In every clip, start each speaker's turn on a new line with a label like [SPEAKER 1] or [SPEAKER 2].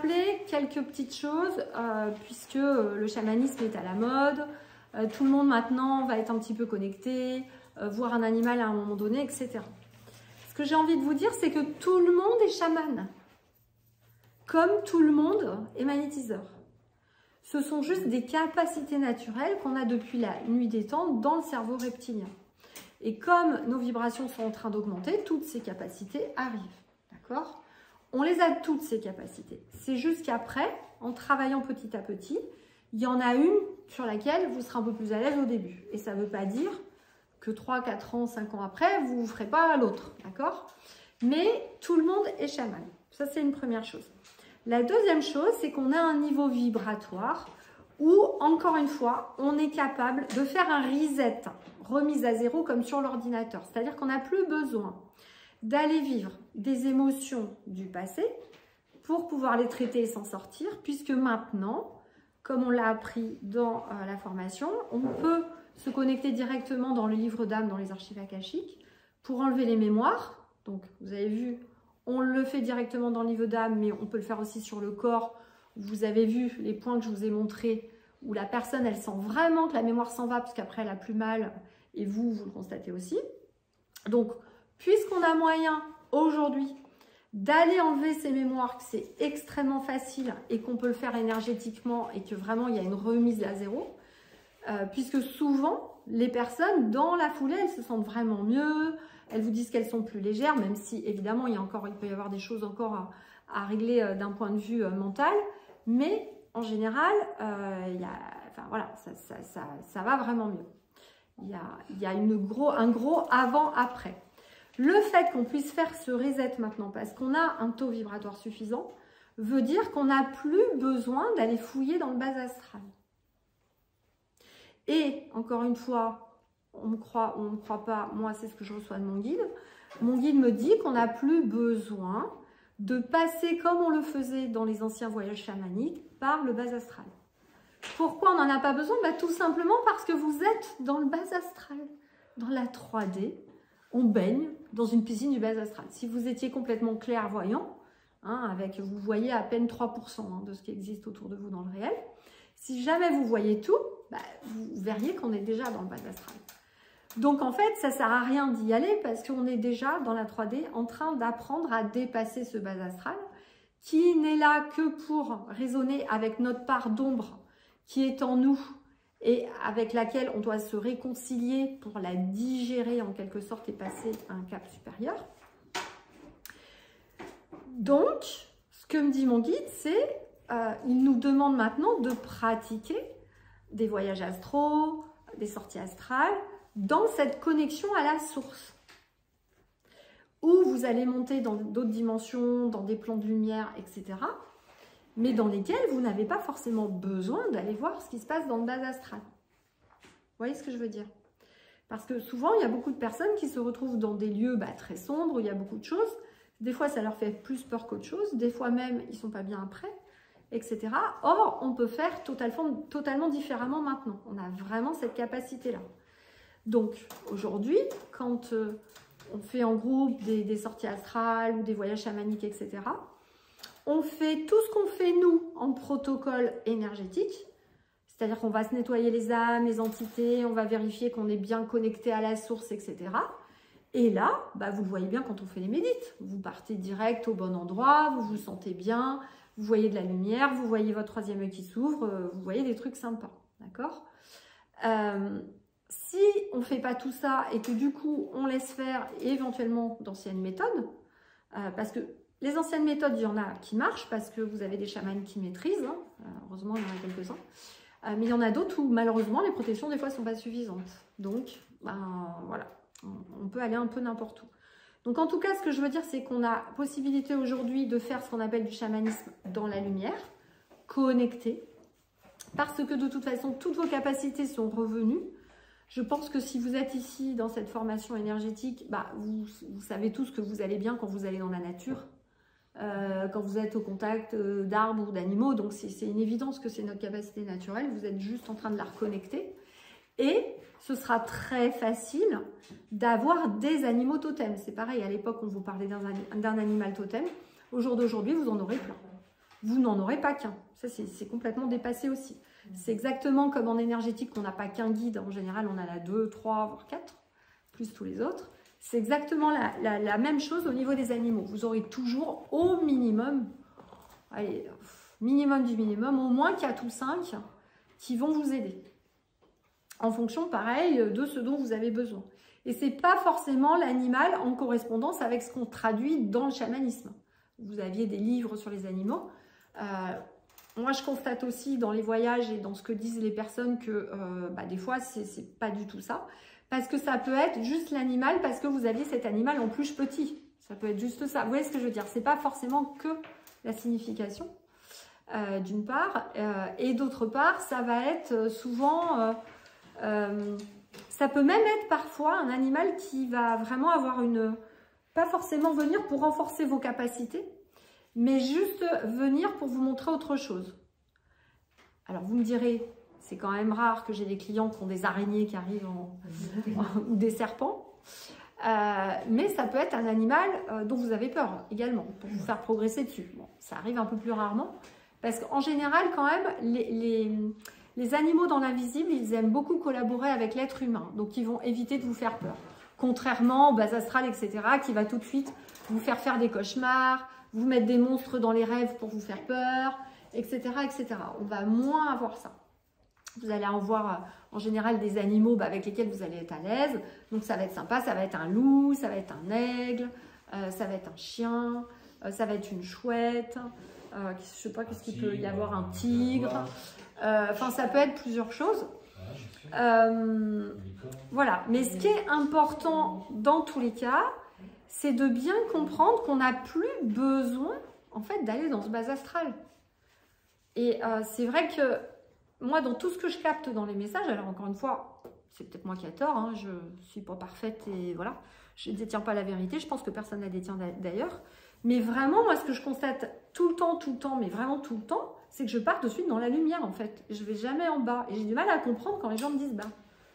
[SPEAKER 1] rappeler quelques petites choses, puisque le chamanisme est à la mode, tout le monde maintenant va être un petit peu connecté, voir un animal à un moment donné, etc. Ce que j'ai envie de vous dire, c'est que tout le monde est chaman, comme tout le monde est magnétiseur. Ce sont juste des capacités naturelles qu'on a depuis la nuit des temps dans le cerveau reptilien. Et comme nos vibrations sont en train d'augmenter, toutes ces capacités arrivent. D'accord ? On les a toutes, ces capacités. C'est juste qu'après, en travaillant petit à petit, il y en a une sur laquelle vous serez un peu plus à l'aise au début. Et ça ne veut pas dire que 3, 4 ans, 5 ans après, vous ne ferez pas l'autre. D'accord ? Mais tout le monde est chaman. Ça, c'est une première chose. La deuxième chose, c'est qu'on a un niveau vibratoire où, encore une fois, on est capable de faire un reset, remise à zéro comme sur l'ordinateur. C'est-à-dire qu'on n'a plus besoin d'aller vivre des émotions du passé pour pouvoir les traiter et s'en sortir, puisque maintenant, comme on l'a appris dans la formation, on peut se connecter directement dans le livre d'âme, dans les archives akashiques, pour enlever les mémoires. Donc, vous avez vu, on le fait directement dans le livre d'âme, mais on peut le faire aussi sur le corps. Vous avez vu les points que je vous ai montrés, où la personne, elle sent vraiment que la mémoire s'en va, parce qu'après, elle a plus mal, et vous le constatez aussi. Donc, puisqu'on a moyen, aujourd'hui, d'aller enlever ces mémoires, que c'est extrêmement facile, et qu'on peut le faire énergétiquement, et que vraiment, il y a une remise à zéro, puisque souvent, les personnes, dans la foulée, elles se sentent vraiment mieux, elles vous disent qu'elles sont plus légères, même si, évidemment, il peut y avoir des choses encore à régler d'un point de vue mental, mais en général, voilà, ça va vraiment mieux. Il y a un gros avant-après. Le fait qu'on puisse faire ce reset maintenant, parce qu'on a un taux vibratoire suffisant, veut dire qu'on n'a plus besoin d'aller fouiller dans le bas astral. Et, encore une fois, on me croit ou on ne me croit pas, moi c'est ce que je reçois de mon guide. Mon guide me dit qu'on n'a plus besoin de passer comme on le faisait dans les anciens voyages chamaniques par le bas astral. Pourquoi on n'en a pas besoin? Tout simplement parce que vous êtes dans le bas astral, dans la 3D, on baigne dans une piscine du bas astral. Si vous étiez complètement clairvoyant, vous voyez à peine 3% de ce qui existe autour de vous dans le réel, si jamais vous voyez tout, vous verriez qu'on est déjà dans le bas astral. Donc en fait, ça ne sert à rien d'y aller parce qu'on est déjà dans la 3D en train d'apprendre à dépasser ce bas astral qui n'est là que pour raisonner avec notre part d'ombre qui est en nous et avec laquelle on doit se réconcilier pour la digérer en quelque sorte et passer à un cap supérieur. Donc, ce que me dit mon guide, c'est il nous demande maintenant de pratiquer des voyages astraux, des sorties astrales, dans cette connexion à la source, où vous allez monter dans d'autres dimensions, dans des plans de lumière, etc., mais dans lesquels vous n'avez pas forcément besoin d'aller voir ce qui se passe dans le bas astral. Vous voyez ce que je veux dire? Parce que souvent, il y a beaucoup de personnes qui se retrouvent dans des lieux très sombres, où il y a beaucoup de choses. Des fois, ça leur fait plus peur qu'autre chose. Des fois même, ils ne sont pas bien après, etc. Or, on peut faire totalement différemment maintenant. On a vraiment cette capacité-là. Donc, aujourd'hui, quand on fait en groupe des sorties astrales ou des voyages chamaniques, etc., on fait tout ce qu'on fait, nous, en protocole énergétique. C'est-à-dire qu'on va se nettoyer les âmes, les entités, on va vérifier qu'on est bien connecté à la source, etc. Et là, vous le voyez bien quand on fait les médites. Vous partez direct au bon endroit, vous vous sentez bien, vous voyez de la lumière, vous voyez votre troisième œil qui s'ouvre, vous voyez des trucs sympas. D'accord ? Si on ne fait pas tout ça et que du coup, on laisse faire éventuellement d'anciennes méthodes, parce que les anciennes méthodes, il y en a qui marchent parce que vous avez des chamans qui maîtrisent, heureusement, il y en a quelques-uns. Mais il y en a d'autres où, malheureusement, les protections, des fois, ne sont pas suffisantes. Donc, voilà, on peut aller un peu n'importe où. Donc, en tout cas, ce que je veux dire, c'est qu'on a possibilité aujourd'hui de faire ce qu'on appelle du chamanisme dans la lumière, connecté, parce que de toute façon, toutes vos capacités sont revenues. Je pense que si vous êtes ici, dans cette formation énergétique, vous savez tous que vous allez bien quand vous allez dans la nature. Quand vous êtes au contact d'arbres ou d'animaux, donc c'est une évidence que c'est notre capacité naturelle, vous êtes juste en train de la reconnecter et ce sera très facile d'avoir des animaux totems. C'est pareil, à l'époque on vous parlait d'un animal totem, au jour d'aujourd'hui vous en aurez plein. vous n'en aurez pas qu'un. Ça, c'est complètement dépassé aussi. C'est exactement comme en énergétique, qu'on n'a pas qu'un guide. En général, on en a 2, 3, voire 4, plus tous les autres. C'est exactement la même chose au niveau des animaux. Vous aurez toujours au minimum, allez, minimum du minimum, au moins 4 ou 5 qui vont vous aider. En fonction, pareil, de ce dont vous avez besoin. Et ce n'est pas forcément l'animal en correspondance avec ce qu'on traduit dans le chamanisme. Vous aviez des livres sur les animaux. Moi, je constate aussi dans les voyages et dans ce que disent les personnes que des fois, c'est pas du tout ça. Parce que ça peut être juste l'animal, parce que vous aviez cet animal en plus petit. Ça peut être juste ça. Vous voyez ce que je veux dire? C'est pas forcément que la signification, d'une part. Et d'autre part, ça va être souvent... ça peut même être parfois un animal qui va vraiment avoir une... Pas forcément venir pour renforcer vos capacités, mais juste venir pour vous montrer autre chose. Alors vous me direz, c'est quand même rare que j'ai des clients qui ont des araignées qui arrivent ou des serpents, mais ça peut être un animal dont vous avez peur également, pour vous faire progresser dessus. Bon, ça arrive un peu plus rarement, parce qu'en général quand même, les animaux dans l'invisible, ils aiment beaucoup collaborer avec l'être humain, donc ils vont éviter de vous faire peur. Contrairement au bas astral, etc., qui va tout de suite vous faire des cauchemars, vous mettre des monstres dans les rêves pour vous faire peur, etc., etc. On va moins avoir ça. Vous allez en voir en général des animaux avec lesquels vous allez être à l'aise. Donc ça va être sympa, ça va être un loup, ça va être un aigle, ça va être un chien, ça va être une chouette, je ne sais pas qu'est-ce qu'il peut y avoir, un tigre. Enfin, ça peut être plusieurs choses. Voilà. Mais ce qui est important dans tous les cas, c'est de bien comprendre qu'on n'a plus besoin en fait d'aller dans ce bas astral. Et c'est vrai que moi, dans tout ce que je capte dans les messages, alors encore une fois, c'est peut-être moi qui ai tort, hein, je ne suis pas parfaite et voilà, je ne détiens pas la vérité, je pense que personne ne la détient d'ailleurs. Mais vraiment, moi, ce que je constate tout le temps, mais vraiment tout le temps, c'est que je pars de suite dans la lumière en fait. Je ne vais jamais en bas. Et j'ai du mal à comprendre quand les gens me disent, bah,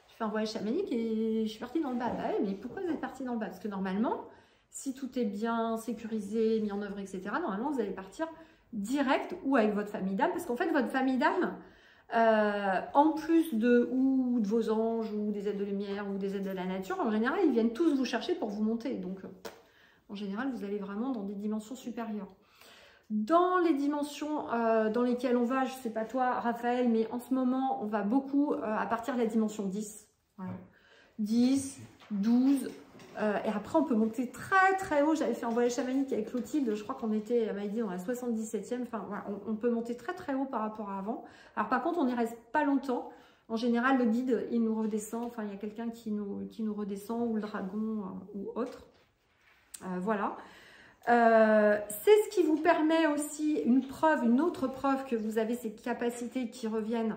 [SPEAKER 1] je fais un voyage chamanique et je suis partie dans le bas. Bah ouais, mais pourquoi vous êtes partie dans le bas? Parce que normalement, si tout est bien sécurisé, mis en œuvre, etc., normalement, vous allez partir direct ou avec votre famille d'âme. Parce qu'en fait, votre famille d'âme, en plus de vos anges ou des aides de lumière ou des aides de la nature, en général, ils viennent tous vous chercher pour vous monter. Donc, en général, vous allez vraiment dans des dimensions supérieures. Dans les dimensions dans lesquelles on va, je ne sais pas toi, Raphaël, mais en ce moment, on va beaucoup à partir de la dimension 10. Voilà. 10, 12, et après, on peut monter très très haut. J'avais fait un voyage chamanique avec Clotilde, je crois qu'on était, elle m'avait dit, dans la 77e. Enfin, voilà, on peut monter très très haut par rapport à avant. Alors par contre, on n'y reste pas longtemps. En général, le guide, il nous redescend. Enfin, il y a quelqu'un qui nous redescend, ou le dragon, ou autre. Voilà. C'est ce qui vous permet aussi une autre preuve que vous avez ces capacités qui reviennent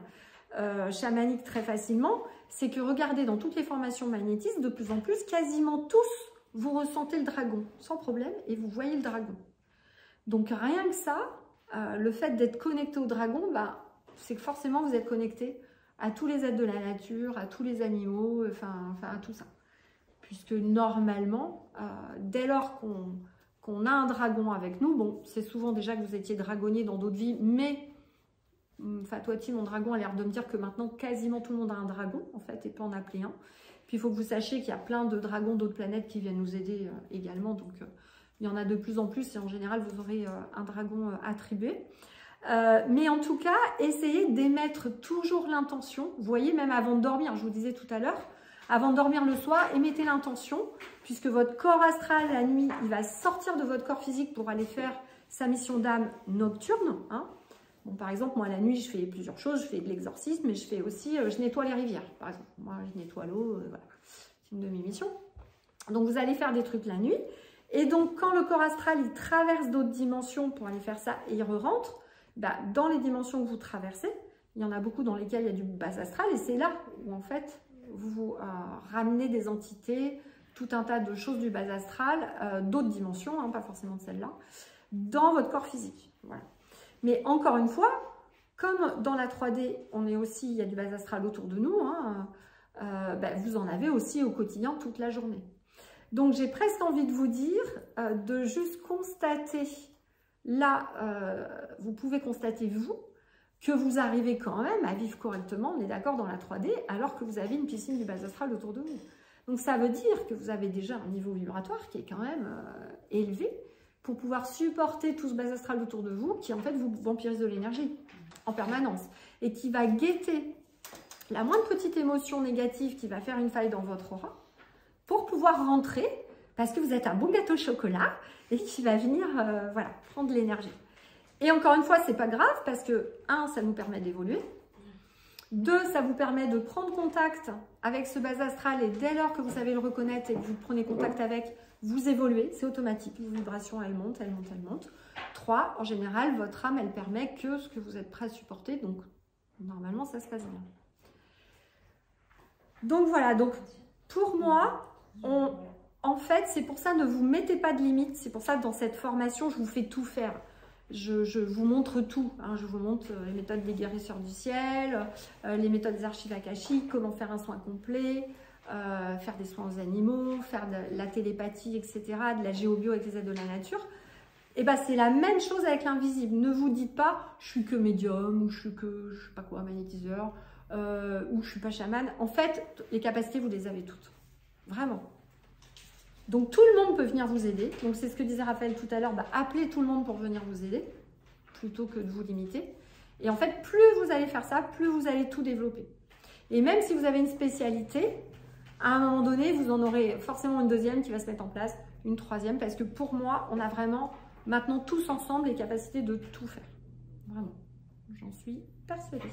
[SPEAKER 1] chamaniques très facilement, c'est que regardez dans toutes les formations magnétistes, de plus en plus, quasiment tous, vous ressentez le dragon sans problème et vous voyez le dragon. Donc rien que ça, le fait d'être connecté au dragon, bah, c'est que forcément vous êtes connecté à tous les êtres de la nature, à tous les animaux, enfin à tout ça. Puisque normalement, dès lors qu'on a un dragon avec nous, bon, c'est souvent déjà que vous étiez dragonnier dans d'autres vies, mais Fatouati, mon dragon, a l'air de me dire que maintenant, quasiment tout le monde a un dragon, en fait, et peut en appeler un. Puis, il faut que vous sachiez qu'il y a plein de dragons d'autres planètes qui viennent nous aider également, donc il y en a de plus en plus, et en général, vous aurez un dragon attribué. Mais en tout cas, essayez d'émettre toujours l'intention. Vous voyez, même avant de dormir, je vous disais tout à l'heure, avant de dormir le soir, émettez l'intention, puisque votre corps astral, la nuit, il va sortir de votre corps physique pour aller faire sa mission d'âme nocturne. Hein. Bon, par exemple, moi, la nuit, je fais plusieurs choses. Je fais de l'exorcisme, mais je fais aussi, je nettoie les rivières, par exemple. Moi, je nettoie l'eau, voilà. C'est une de mes missions. Donc, vous allez faire des trucs la nuit. Et donc, quand le corps astral, il traverse d'autres dimensions pour aller faire ça et il re-rentre, bah, dans les dimensions que vous traversez, il y en a beaucoup dans lesquelles il y a du bas astral. Et c'est là où, en fait, vous ramenez des entités, tout un tas de choses du bas astral, d'autres dimensions, hein, pas forcément de celle-là, dans votre corps physique. Voilà. Mais encore une fois, comme dans la 3D, on est aussi, il y a du bas astral autour de nous, hein, bah, vous en avez aussi au quotidien toute la journée. Donc j'ai presque envie de vous dire de juste constater là, vous pouvez constater, vous, que vous arrivez quand même à vivre correctement, on est d'accord, dans la 3D, alors que vous avez une piscine du bas astral autour de vous. Donc ça veut dire que vous avez déjà un niveau vibratoire qui est quand même élevé pour pouvoir supporter tout ce bas astral autour de vous, qui en fait vous vampirise de l'énergie en permanence et qui va guetter la moindre petite émotion négative qui va faire une faille dans votre aura pour pouvoir rentrer, parce que vous êtes un bon gâteau au chocolat et qui va venir voilà, prendre de l'énergie. Et encore une fois, c'est pas grave parce que, 1, ça nous permet d'évoluer. 2, ça vous permet de prendre contact avec ce bas astral et dès lors que vous savez le reconnaître et que vous prenez contact avec, vous évoluez, c'est automatique. Vos vibrations, elles montent, elles montent, elles montent. 3, en général, votre âme, elle permet que ce que vous êtes prêt à supporter. Donc, normalement, ça se passe bien. Donc, voilà. Donc, pour moi, en fait, c'est pour ça, ne vous mettez pas de limites. C'est pour ça que dans cette formation, je vous fais tout faire. Je vous montre tout, hein. Je vous montre les méthodes des guérisseurs du ciel, les méthodes des archives akashiques, comment faire un soin complet, faire des soins aux animaux, faire de la télépathie, etc., de la géobio avec les aides de la nature. Et ben c'est la même chose avec l'invisible. Ne vous dites pas je suis que médium, ou je suis que je sais pas quoi, magnétiseur, ou je suis pas chaman. En fait, les capacités, vous les avez toutes. Vraiment. Donc tout le monde peut venir vous aider. Donc c'est ce que disait Raphaël tout à l'heure, bah, appelez tout le monde pour venir vous aider, plutôt que de vous limiter. Et en fait, plus vous allez faire ça, plus vous allez tout développer. Et même si vous avez une spécialité, à un moment donné, vous en aurez forcément une deuxième qui va se mettre en place, une troisième, parce que pour moi, on a vraiment maintenant tous ensemble les capacités de tout faire. Vraiment, j'en suis persuadée.